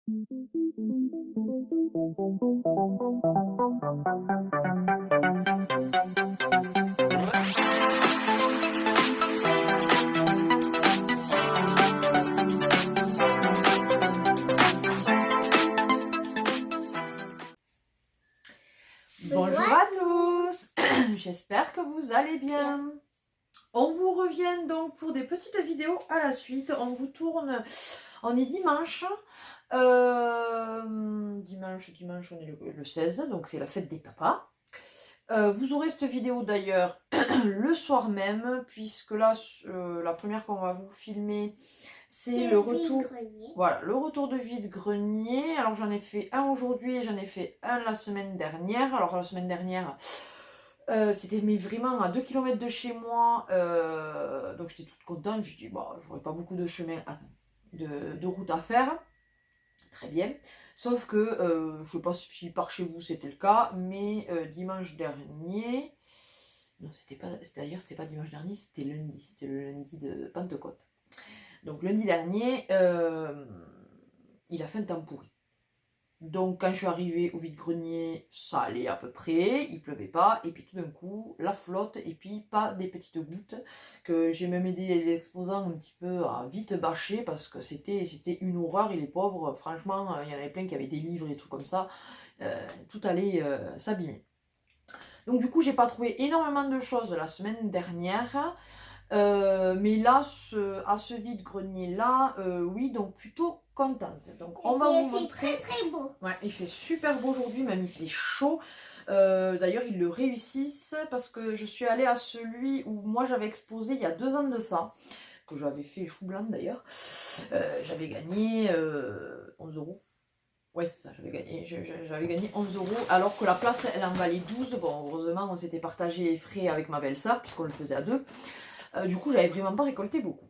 Bonjour à tous, j'espère que vous allez bien. On vous revient donc pour des petites vidéos à la suite. On vous tourne, on est dimanche. Dimanche on est le 16, donc c'est la fête des papas. Vous aurez cette vidéo d'ailleurs le soir même, puisque là, la première qu'on va vous filmer, c'est le retour. Voilà, le retour de vide-grenier. Alors j'en ai fait un aujourd'hui et j'en ai fait un la semaine dernière. Alors la semaine dernière, c'était vraiment à 2 km de chez moi. Donc j'étais toute contente. Je dis, bah, j'aurais pas beaucoup de chemin, de route à faire. Très bien. Sauf que, je sais pas si par chez vous c'était le cas, mais dimanche dernier. Non, d'ailleurs, c'était pas dimanche dernier, c'était lundi. C'était le lundi de Pentecôte. Donc lundi dernier, il a fait un temps pourri. Donc quand je suis arrivée au vide-grenier, ça allait à peu près, il pleuvait pas, et puis tout d'un coup, la flotte, et puis pas des petites gouttes, que j'ai même aidé les exposants un petit peu à vite bâcher, parce que c'était une horreur, et les pauvres, franchement, il y en avait plein qui avaient des livres et trucs comme ça, tout allait s'abîmer. Donc du coup, j'ai pas trouvé énormément de choses la semaine dernière, mais là, à ce vide-grenier-là, oui, donc plutôt contente. Donc on va vous montrer. Il fait très beau. Ouais, il fait super beau aujourd'hui, même il fait chaud. D'ailleurs, ils le réussissent parce que je suis allée à celui où moi j'avais exposé il y a 2 ans de ça, que j'avais fait chou blanc d'ailleurs. J'avais gagné 11 euros. Ouais, c'est ça, j'avais gagné 11 euros, alors que la place, elle en valait 12. Bon, heureusement, on s'était partagé les frais avec ma belle-sœur, puisqu'on le faisait à deux. Du coup, j'avais vraiment pas récolté beaucoup.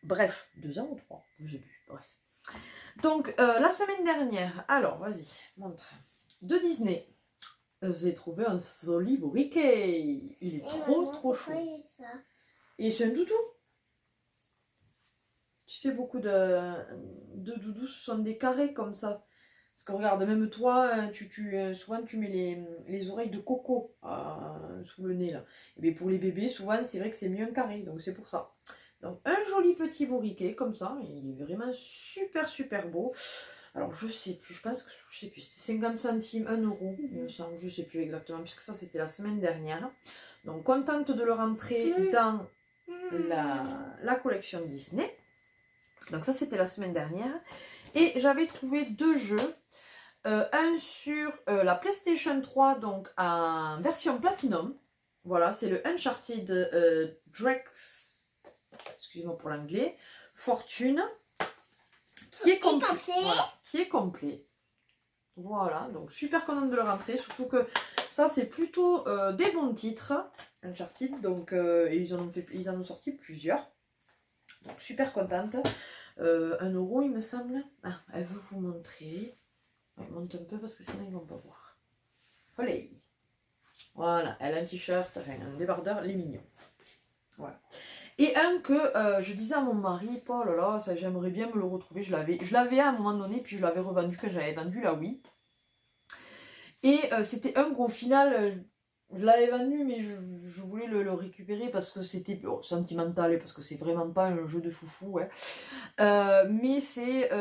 Bref, 2 ans ou 3, je sais plus, bref. Donc, la semaine dernière, alors, vas-y, montre. De Disney, j'ai trouvé un joli briquet. Il est trop chaud. Et c'est un doudou. Tu sais, beaucoup de doudous, ce sont des carrés comme ça. Parce que regarde, même toi, souvent tu mets les oreilles de coco sous le nez là. Et bien pour les bébés, souvent c'est vrai que c'est mieux un carré, donc c'est pour ça. Donc un joli petit bourriquet comme ça, il est vraiment super beau. Alors je sais plus, je pense que je sais plus, c'est 50 centimes, 1 euro, il me semble, je sais plus exactement, puisque ça c'était la semaine dernière. Donc contente de le rentrer dans la collection Disney. Donc ça c'était la semaine dernière. Et j'avais trouvé 2 jeux. Un sur la PlayStation 3, donc en version Platinum. Voilà, c'est le Uncharted Drex, excusez-moi pour l'anglais, Fortune, qui est complet. Voilà, qui est complet. Voilà, donc super contente de le rentrer, surtout que ça c'est plutôt des bons titres, Uncharted, donc ils en ont sorti plusieurs. Donc super contente. 1 euro il me semble. Ah, elle veut vous montrer. Elle monte un peu parce que sinon ils vont pas voir. Olé. Voilà, elle a un t-shirt, enfin un débardeur, les mignons. Voilà. Et un que je disais à mon mari, oh là là, ça j'aimerais bien me le retrouver. Je l'avais à un moment donné, puis je l'avais revendu quand j'avais vendu la Wii. Et c'était un qu'au final, je l'avais vendu, mais je voulais le récupérer parce que c'était sentimental et parce que c'est vraiment pas un jeu de foufou. Ouais. Mais c'est.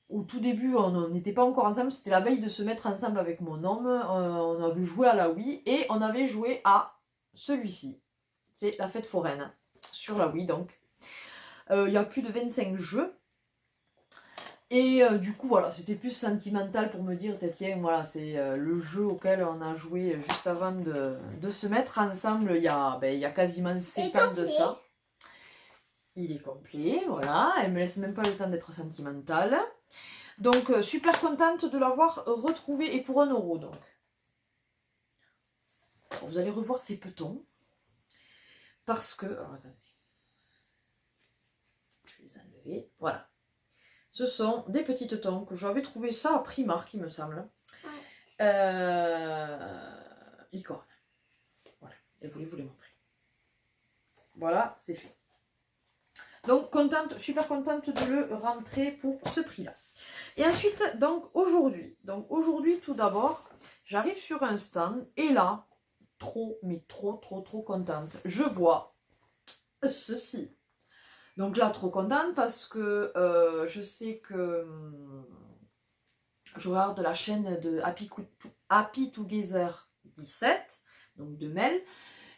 Au tout début, on n'était pas encore ensemble, c'était la veille de se mettre ensemble avec mon homme. On avait joué à la Wii et on avait joué à celui-ci. C'est la fête foraine sur la Wii donc. Il y a plus de 25 jeux. Et du coup, voilà, c'était plus sentimental pour me dire, tiens, voilà, c'est le jeu auquel on a joué juste avant de se mettre ensemble il y a quasiment 7 ans de ça. Il est complet, voilà, elle me laisse même pas le temps d'être sentimentale. Donc, super contente de l'avoir retrouvé, et pour 1 euro donc. Alors, vous allez revoir ces petons. Parce que... Alors, attendez. Je vais les enlever. Voilà. Ce sont des petits tetons que j'avais trouvé ça à Primark, il me semble. Licorne. Voilà. Je voulais vous les montrer. Voilà, c'est fait. Donc, contente, super contente de le rentrer pour ce prix-là. Et ensuite, donc aujourd'hui, tout d'abord, j'arrive sur un stand et là, mais trop contente. Je vois ceci. Donc là, trop contente parce que je sais que je regarde la chaîne de Happy Together 17, donc de Mel,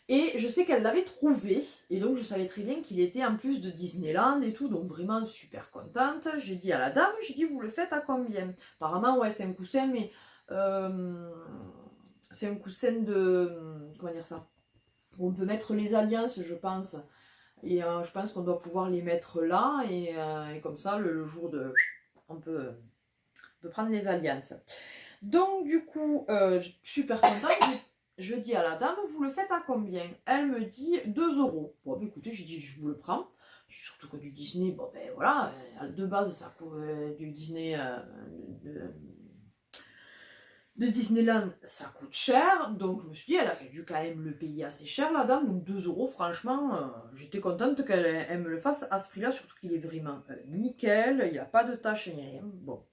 et je sais qu'elle l'avait trouvé, et donc je savais très bien qu'il était en plus de Disneyland et tout, donc vraiment super contente. J'ai dit à la dame, j'ai dit, vous le faites à combien? Apparemment, ouais, c'est un coussin, mais c'est un coussin de, comment dire ça? On peut mettre les alliances, je pense, et je pense qu'on doit pouvoir les mettre là, et comme ça, le jour de... On peut prendre les alliances. Donc du coup, super contente, je dis à la dame, vous le faites à combien? Elle me dit 2 euros. Bon, bah, écoutez, j'ai dit, je vous le prends. Surtout que du Disney, bon ben voilà, de base, ça coûte du Disney, de Disneyland, ça coûte cher. Donc je me suis dit, elle a dû quand même le payer assez cher, la dame. Donc 2 euros, franchement, j'étais contente qu'elle me le fasse à ce prix-là, surtout qu'il est vraiment nickel, il n'y a pas de taches ni rien. Bon.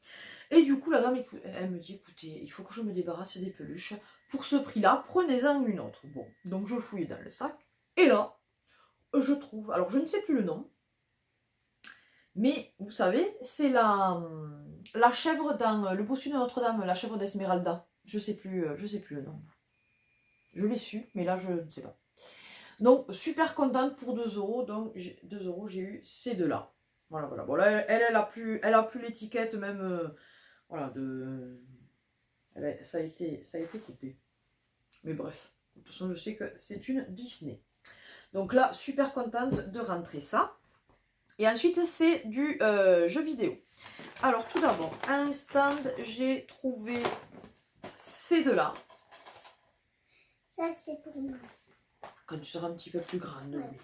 Et du coup, la dame, elle me dit, écoutez, il faut que je me débarrasse des peluches. Pour ce prix-là, prenez-en une autre. Bon, donc je fouille dans le sac. Et là, je trouve, alors je ne sais plus le nom, mais vous savez, c'est la chèvre dans le bossu de Notre-Dame, la chèvre d'Esmeralda. Je sais plus le nom. Je l'ai su, mais là, je ne sais pas. Donc, super contente pour 2 euros. Donc, 2 euros, j'ai eu ces deux-là. Voilà. Bon, là, elle a plus l'étiquette même... voilà, ça a été coupé. Mais bref, de toute façon, je sais que c'est une Disney. Donc là, super contente de rentrer ça. Et ensuite, c'est du jeu vidéo. Alors, tout d'abord, à un stand, j'ai trouvé ces deux-là. Ça, c'est pour moi. Quand tu seras un petit peu plus grande, oui.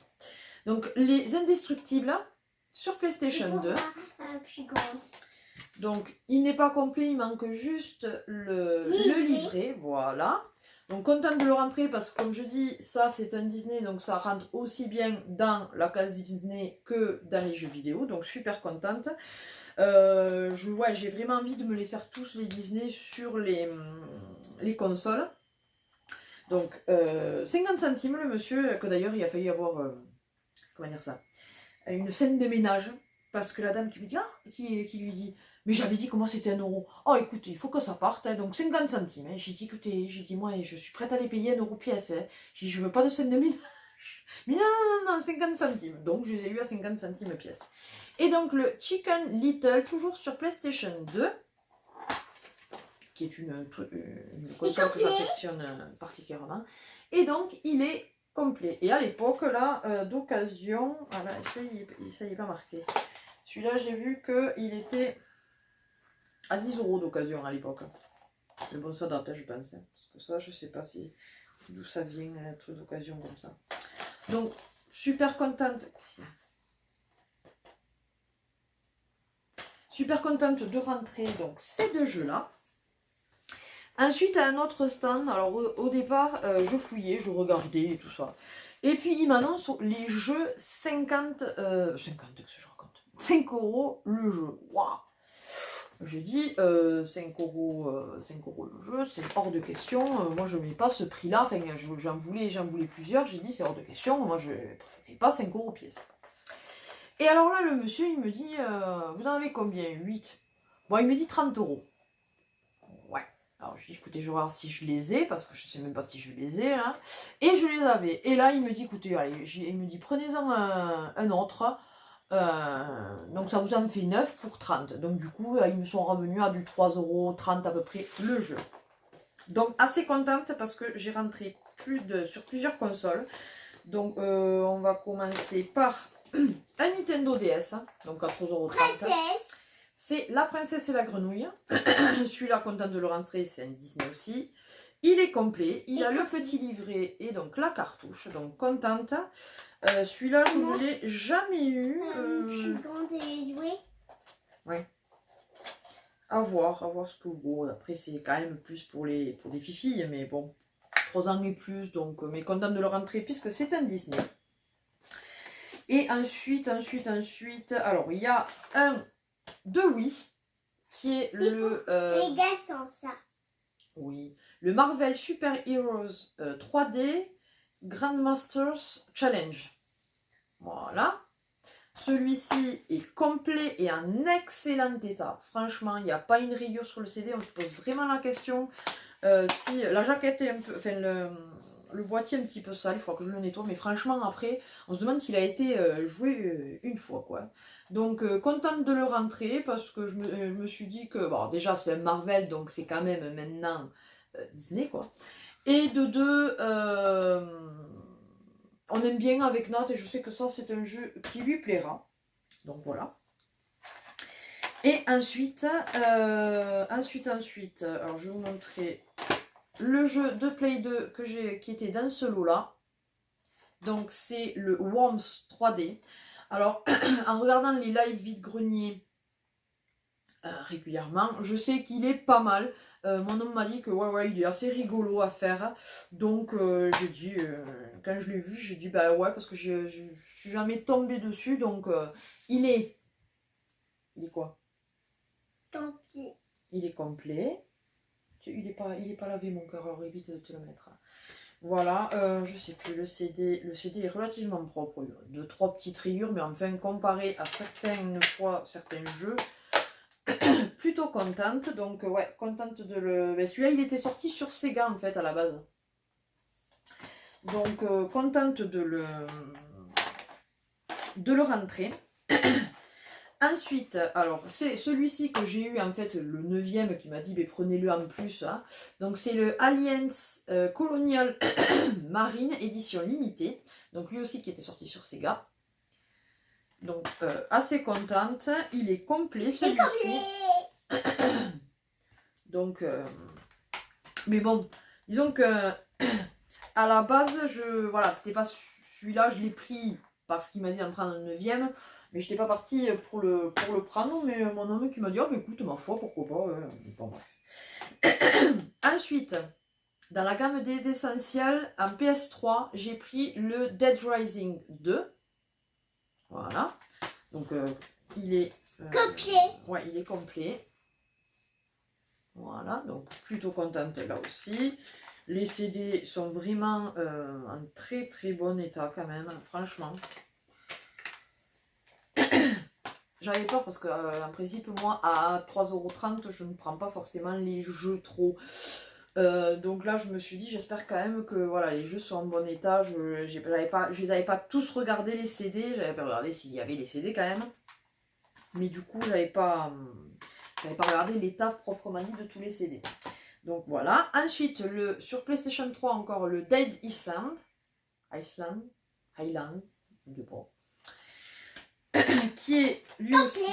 Donc, les Indestructibles sur PlayStation 2. Plus grande. Donc, il n'est pas complet, il manque juste le livret, voilà. Donc, contente de le rentrer parce que, comme je dis, ça c'est un Disney, donc ça rentre aussi bien dans la case Disney que dans les jeux vidéo, donc super contente. J'ai vraiment envie de me les faire tous les Disney sur les consoles. Donc, 50 centimes le monsieur, que d'ailleurs il a failli avoir, comment dire ça, une scène de ménage. Parce que la dame qui me dit, qui lui dit, mais j'avais dit comment c'était 1 euro. Oh écoutez, il faut que ça parte, hein, donc 50 centimes. Hein. J'ai dit, écoutez, moi je suis prête à les payer 1 euro pièce. Hein. J'ai dit, je veux pas de scène de ménage. Mais non, 50 centimes. Donc je les ai eu à 50 centimes pièce. Et donc le Chicken Little, toujours sur PlayStation 2, qui est une console que j'affectionne particulièrement. Et donc il est complet. Et à l'époque, là, d'occasion, ah là, ça y est pas marqué. Celui-là, j'ai vu qu'il était à 10 euros d'occasion à l'époque. Mais bon, ça date, je pense. Hein, parce que ça, je sais pas d'où ça vient, un truc d'occasion comme ça. Donc, super contente. Super contente de rentrer donc ces deux jeux-là. Ensuite, à un autre stand, alors au départ, je fouillais, je regardais et tout ça. Et puis, il m'annonce les jeux 50, qu'est-ce que je raconte 5 euros le jeu. Waouh. J'ai dit 5 euros le jeu, c'est hors de question. Moi, je ne mets pas ce prix-là. Enfin, j'en voulais plusieurs. J'ai dit c'est hors de question. Moi, je ne fais pas 5 euros pièce. Et alors là, le monsieur, il me dit vous en avez combien? 8. Bon, il me dit 30 euros. Ouais. Alors, je dis écoutez, je vais voir si je les ai, parce que je ne sais même pas si je les ai là. Et je les avais. Et là, il me dit écoutez, allez, il me dit prenez-en un autre. Donc ça vous en fait 9 pour 30. Donc du coup, ils me sont revenus à du 3,30 € à peu près le jeu. Donc assez contente parce que j'ai rentré sur plusieurs consoles. Donc on va commencer par un Nintendo DS, donc à 3,30 €. C'est La Princesse et la Grenouille. Je suis là contente de le rentrer, c'est un Disney aussi. Il est complet, il a le petit livret et donc la cartouche, donc contente. Celui-là, je ne l'ai jamais eu. Ouais. À voir ce que bon. Après, c'est quand même plus pour les filles, mais bon, 3 ans et plus, donc mais contente de le rentrer puisque c'est un Disney. Et ensuite, alors il y a un de Oui, qui est le... Les gars sans ça. oui, le Marvel Super Heroes 3D Grandmasters Challenge. Voilà. Celui-ci est complet et en excellent état. Franchement, il n'y a pas une rayure sur le CD. On se pose vraiment la question. Si la jaquette est un peu... Enfin, le boîtier est un petit peu sale, il faudra que je le nettoie. Mais franchement, après, on se demande s'il a été joué une fois, quoi. Donc, contente de le rentrer parce que je me suis dit que... Bon, déjà, c'est un Marvel, donc c'est quand même maintenant Disney, quoi. Et de deux... on aime bien avec Nat et je sais que ça c'est un jeu qui lui plaira. Donc voilà. Et ensuite, alors je vais vous montrer le jeu de Play 2 qui était dans ce lot là. Donc c'est le Worms 3D. Alors en regardant les lives vide-grenier régulièrement, je sais qu'il est pas mal. Mon homme m'a dit que ouais, il est assez rigolo à faire. Donc j'ai dit, quand je l'ai vu, j'ai dit bah ouais, parce que je suis jamais tombée dessus. Donc il est quoi? Tant pis. Il est complet. Il est pas lavé mon cœur, alors évite de te le mettre. Voilà, je sais plus, le CD est relativement propre. Il y a 2-3 petites rayures, mais enfin comparé à certaines fois, certains jeux, plutôt contente. Donc ouais, contente de le... Ben, celui-là, il était sorti sur Sega en fait à la base. Donc contente de le rentrer. Ensuite, alors c'est celui-ci que j'ai eu en fait le 9e qui m'a dit prenez-le en plus. Hein. Donc c'est le Alliance Colonial Marine édition limitée. Donc lui aussi qui était sorti sur Sega. Donc assez contente. Il est complet celui-ci. Donc mais bon, disons que à la base, voilà, c'était pas celui-là, je l'ai pris parce qu'il m'a dit d'en prendre un 9e. Mais je n'étais pas partie pour le prendre, mais mon homme qui m'a dit, oh, bah, écoute, ma foi, pourquoi pas. Bon, bref. Ensuite, dans la gamme des essentiels, en PS3, j'ai pris le Dead Rising 2. Voilà. Donc, il est... complet. Ouais, il est complet. Voilà, donc plutôt contente là aussi. Les CD sont vraiment en très très bon état quand même, franchement. J'avais peur parce que, en principe, moi, à 3,30 €, je ne prends pas forcément les jeux trop. Donc là, je me suis dit, j'espère quand même que voilà, les jeux sont en bon état. Je ne les avais pas tous regardés, les CD. J'avais regardé s'il y avait les CD quand même. Mais du coup, j'avais pas regardé l'état proprement dit de tous les CD. Donc voilà. Ensuite, sur PlayStation 3, encore le Dead Island. Highland, je sais pas. Qui est lui aussi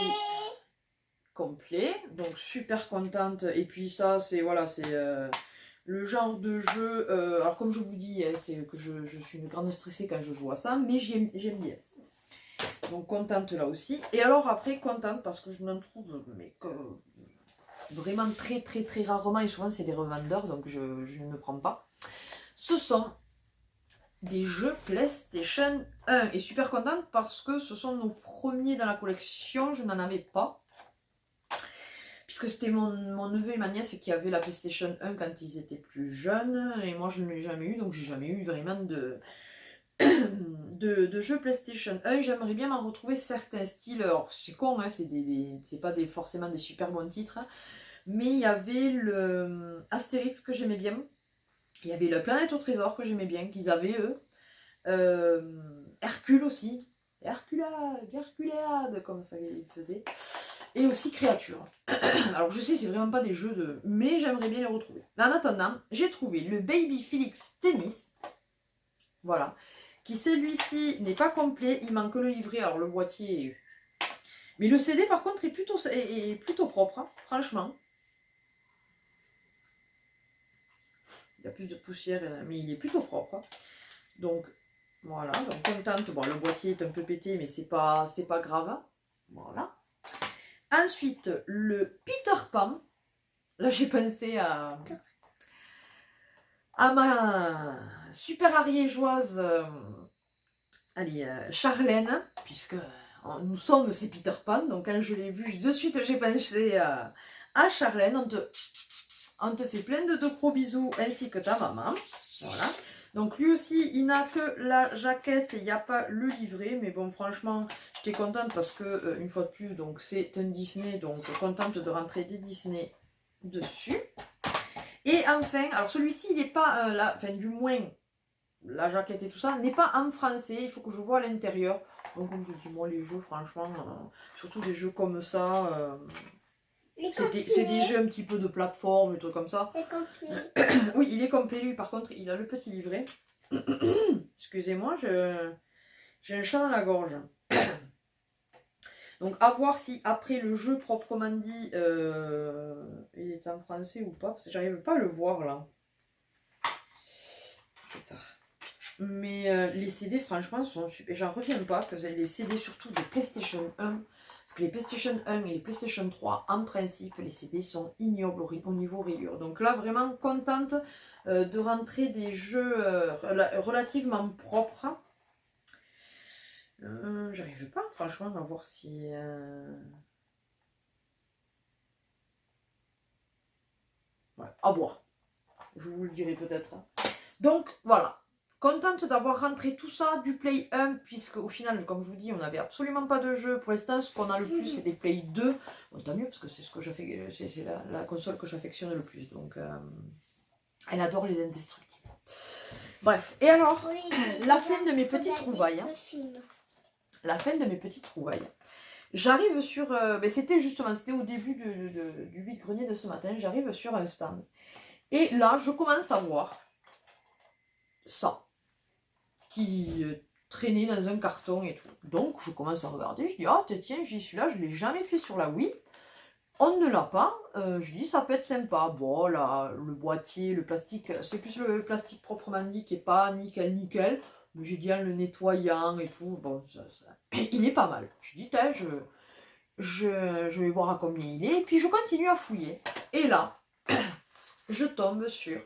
complet, donc super contente. Et puis ça, c'est voilà, c'est le genre de jeu. Alors comme je vous dis, c'est que je suis une grande stressée quand je joue à ça, mais j'aime bien. Donc contente là aussi. Et alors après contente parce que je n'en trouve mais que vraiment très très très rarement et souvent c'est des revendeurs, donc je ne prends pas. Ce sont des jeux PlayStation 1 et super contente parce que ce sont nos premiers dans la collection. Je n'en avais pas puisque c'était mon neveu et ma nièce qui avaient la PlayStation 1 quand ils étaient plus jeunes et moi je ne l'ai jamais eu, donc j'ai jamais eu vraiment de jeux PlayStation 1. J'aimerais bien m'en retrouver certains styles. Alors c'est con, hein, c'est pas forcément des super bons titres, hein, mais il y avait le Astérix que j'aimais bien. Il y avait la Planète au Trésor que j'aimais bien, qu'ils avaient eux. Hercule aussi. Herculéade, comme ça ils faisaient. Et aussi Créature. Alors je sais, c'est vraiment pas des jeux de... Mais j'aimerais bien les retrouver. En attendant, j'ai trouvé le Baby Felix Tennis. Voilà. Qui celui-ci n'est pas complet. Il manque le livret. Alors le boîtier... Mais le CD par contre est plutôt propre. Hein, franchement. Il y a plus de poussière, mais il est plutôt propre. Donc, voilà. Donc, contente. Bon, le boîtier est un peu pété, mais c'est pas grave. Voilà. Ensuite, le Peter Pan. Là, j'ai pensé à ma super ariégeoise allez, Charlène, puisque nous sommes, c'est Peter Pan, donc quand je l'ai vu, de suite j'ai pensé à Charlène. On te fait plein de gros bisous, ainsi que ta maman. Voilà. Donc lui aussi, il n'a que la jaquette, il n'y a pas le livret, mais bon, franchement, j'étais contente parce que, une fois de plus, donc c'est un Disney, donc contente de rentrer des Disney dessus. Et enfin, alors celui-ci, il n'est pas, enfin du moins, la jaquette et tout ça, n'est pas en français, il faut que je vois à l'intérieur. Donc comme je dis, moi les jeux, franchement, surtout des jeux comme ça, c'est des jeux un petit peu de plateforme, des trucs comme ça. Oui, il est complet lui, par contre, il a le petit livret. Excusez-moi, j'ai un chat dans la gorge. Donc à voir si après le jeu proprement dit, il est en français ou pas, parce que j'arrive pas à le voir là. Mais les CD franchement sont super. J'en reviens pas que les CD surtout de PlayStation 1. Parce que les PlayStation 1 et les PlayStation 3, en principe, les CD sont ignobles au niveau rayures. Donc là, vraiment contente de rentrer des jeux relativement propres. J'arrive pas, franchement, à voir si... Ouais, à voir. Je vous le dirai peut-être. Donc, voilà. Contente d'avoir rentré tout ça du Play 1, puisque au final, comme je vous dis, on n'avait absolument pas de jeu. Pour l'instant, ce qu'on a le plus, c'est des Play 2. Bon, tant mieux, parce que c'est ce que c'est la console que j'affectionne le plus. Donc, elle adore les indestructibles. Bref, et alors, Oui, la fin de mes petites trouvailles. La fin de mes petites trouvailles. J'arrive sur... c'était au début du vide-grenier de ce matin. J'arrive sur un stand. Et là, je commence à voir ça qui traînait dans un carton et tout. Donc, je commence à regarder. Je dis, ah, tiens, j'y suis là. Je ne l'ai jamais fait sur la Wii. On ne l'a pas. Je dis, ça peut être sympa. Bon, là, le boîtier, le plastique, c'est plus le plastique proprement dit qui n'est pas nickel. Mais j'ai dit, en le nettoyant et tout, bon, il est pas mal. Je dis, tiens, je vais voir à combien il est. Et puis, je continue à fouiller. Et là, je tombe sur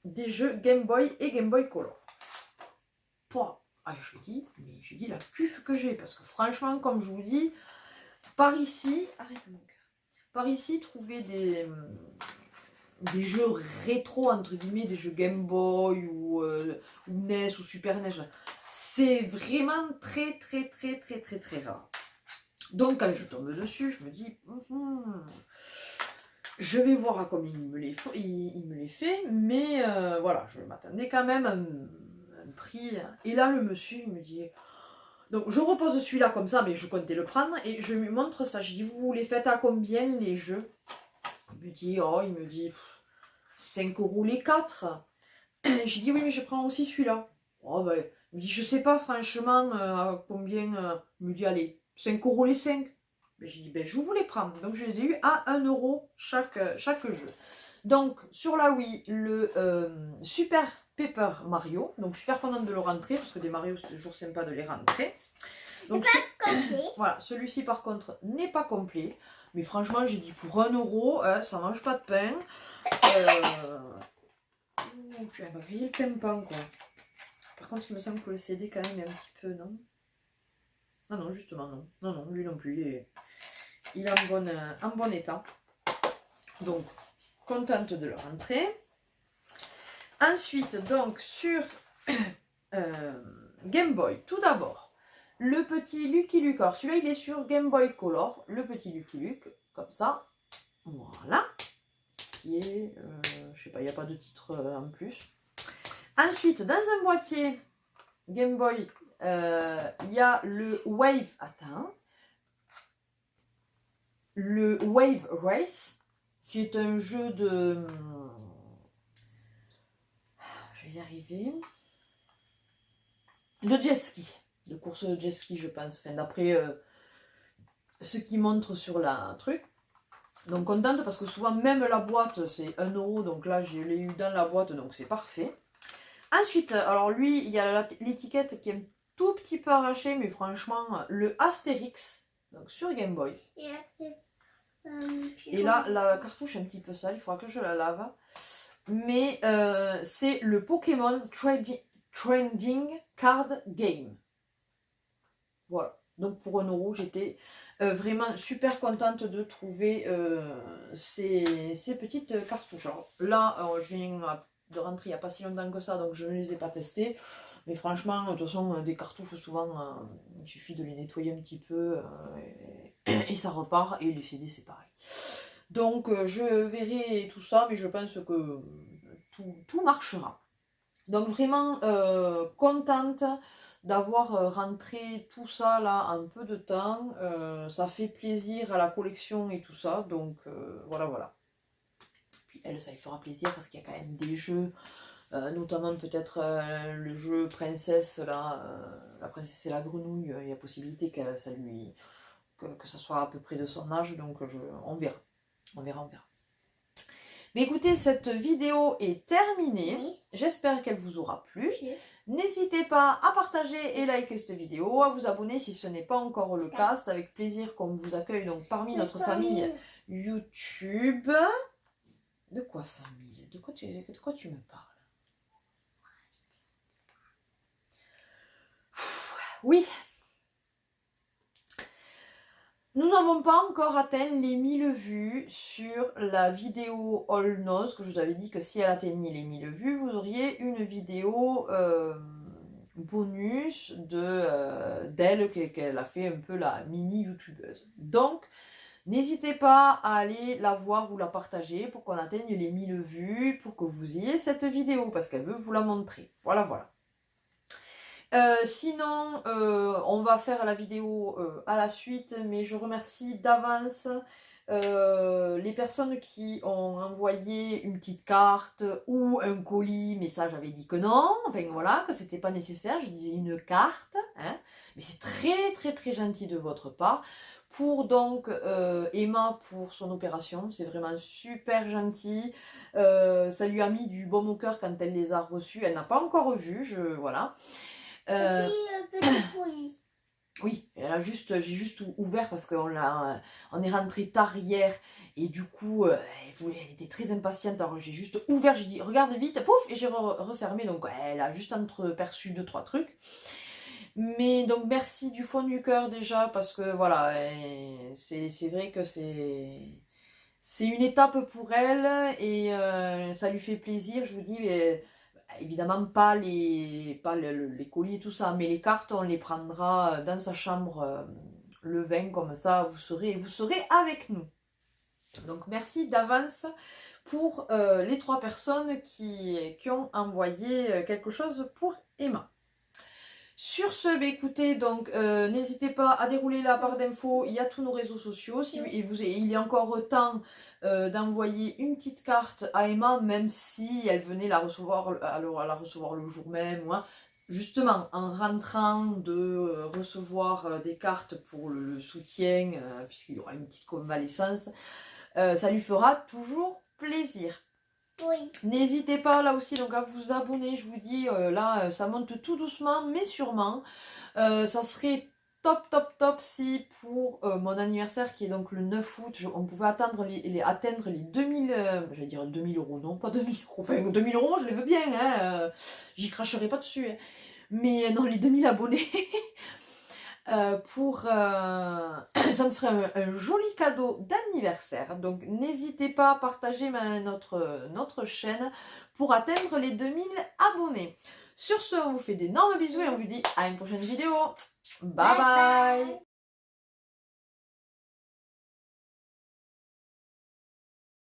des jeux Game Boy et Game Boy Color. Je dis la cuffe que j'ai, parce que franchement, comme je vous dis, par ici, trouver des jeux rétro, entre guillemets, des jeux Game Boy ou NES ou Super NES, c'est vraiment très rare. Donc quand je tombe dessus, je me dis, je vais voir à combien il me les fait, mais voilà, je m'attendais quand même à un prix. Et là, le monsieur, il me dit... Donc, je repose celui-là comme ça, mais je comptais le prendre, et je lui montre ça. Je dis, vous les faites à combien, les jeux? Il me dit 5 € les 4. J'ai dit, oui, mais je prends aussi celui-là. Il me dit, je sais pas, franchement, à combien... Il me dit, allez, 5 € les 5. J'ai dit, je vous les prends. Donc, je les ai eu à 1 € chaque jeu. Donc, sur la Wii, le Super Paper Mario. Donc, super contente de le rentrer, parce que des Mario, c'est toujours sympa de les rentrer. Donc, voilà, celui-ci, par contre, n'est pas complet. Mais franchement, j'ai dit, pour 1 €, ça mange pas de pain. Tu as grillé le tympan, quoi. Par contre, il me semble que le CD, quand même, est un petit peu, non? Ah non, justement, non. Non, lui non plus, il est en bon état. Donc, contente de le rentrer. Ensuite, donc, sur Game Boy, tout d'abord, le petit Lucky Luke. Alors, celui-là, il est sur Game Boy Color. Le petit Lucky Luke, comme ça. Voilà. Qui est, je sais pas, il n'y a pas de titre en plus. Ensuite, dans un boîtier Game Boy, il y a le Wave. Le Wave Race, qui est un jeu de... Je vais y arriver. De jet ski. De course de jet ski, je pense. Enfin, d'après ce qui montre sur la truc. Donc, contente parce que souvent, même la boîte, c'est 1 €. Donc là, je l'ai eu dans la boîte, donc c'est parfait. Ensuite, alors lui, il y a l'étiquette qui est un tout petit peu arrachée, mais franchement, le Astérix, donc sur Game Boy. Et là, la cartouche est un petit peu sale, il faudra que je la lave. Mais c'est le Pokémon Trending Card Game. Voilà. Donc pour 1 euro, j'étais vraiment super contente de trouver ces petites cartouches. Alors là, je viens de rentrer il n'y a pas si longtemps que ça, donc je ne les ai pas testées. Mais franchement, de toute façon, des cartouches, souvent, il suffit de les nettoyer un petit peu et ça repart. Et les CD, c'est pareil. Donc je verrai tout ça, mais je pense que tout marchera. Donc vraiment contente d'avoir rentré tout ça là en peu de temps. Ça fait plaisir à la collection et tout ça. Donc voilà, voilà. Puis elle, ça lui fera plaisir parce qu'il y a quand même des jeux, notamment peut-être le jeu Princesse, là, la princesse et la grenouille. Il y a possibilité que ça soit à peu près de son âge. Donc on verra. On verra. Mais écoutez, cette vidéo est terminée. Oui. J'espère qu'elle vous aura plu. Oui. N'hésitez pas à partager et liker cette vidéo, à vous abonner si ce n'est pas encore le cas. C'est avec plaisir qu'on vous accueille donc parmi notre famille YouTube. De quoi, Samy? De quoi tu me parles? Oui. Nous n'avons pas encore atteint les 1000 vues sur la vidéo All Knows, que je vous avais dit que si elle atteignait les 1000 vues, vous auriez une vidéo bonus d'elle, qu'elle a fait un peu la mini-youtubeuse. Donc, n'hésitez pas à aller la voir ou la partager pour qu'on atteigne les 1000 vues, pour que vous ayez cette vidéo, parce qu'elle veut vous la montrer. Voilà, voilà. Sinon, on va faire la vidéo à la suite, mais je remercie d'avance les personnes qui ont envoyé une petite carte ou un colis, mais ça j'avais dit que non, enfin voilà, que c'était pas nécessaire, je disais une carte, hein, mais c'est très très très gentil de votre part. Pour donc Emma pour son opération, c'est vraiment super gentil. Ça lui a mis du baume au cœur quand elle les a reçus, elle n'a pas encore vu, voilà. Petit colis. Oui, j'ai juste ouvert parce qu'on est rentré tard hier et du coup elle était très impatiente, alors j'ai juste ouvert, j'ai dit regarde vite, pouf, et j'ai refermé, donc elle a juste entreaperçu 2-3 trucs. Mais donc merci du fond du cœur déjà, parce que voilà, c'est vrai que c'est une étape pour elle et ça lui fait plaisir, je vous dis. Évidemment pas les colis et tout ça, mais les cartes on les prendra dans sa chambre le 20, comme ça vous serez avec nous. Donc merci d'avance pour les 3 personnes qui ont envoyé quelque chose pour Emma. Sur ce, écoutez, donc n'hésitez pas à dérouler la barre d'infos, il y a tous nos réseaux sociaux, il est encore temps d'envoyer une petite carte à Emma, même si elle venait la recevoir le jour même, hein. Justement, en rentrant de recevoir des cartes pour le soutien, puisqu'il y aura une petite convalescence, ça lui fera toujours plaisir. Oui. N'hésitez pas là aussi donc à vous abonner, je vous dis, là ça monte tout doucement mais sûrement. Ça serait top si pour mon anniversaire qui est donc le 9 août, on pouvait atteindre les 2000, j'allais dire 2000 euros, non pas 2000 euros, enfin 2000 euros je les veux bien, hein, j'y cracherai pas dessus, hein. Mais non, les 2000 abonnés. Ça me ferait un joli cadeau d'anniversaire. Donc n'hésitez pas à partager notre chaîne pour atteindre les 2000 abonnés. Sur ce, on vous fait d'énormes bisous et on vous dit à une prochaine vidéo. Bye bye.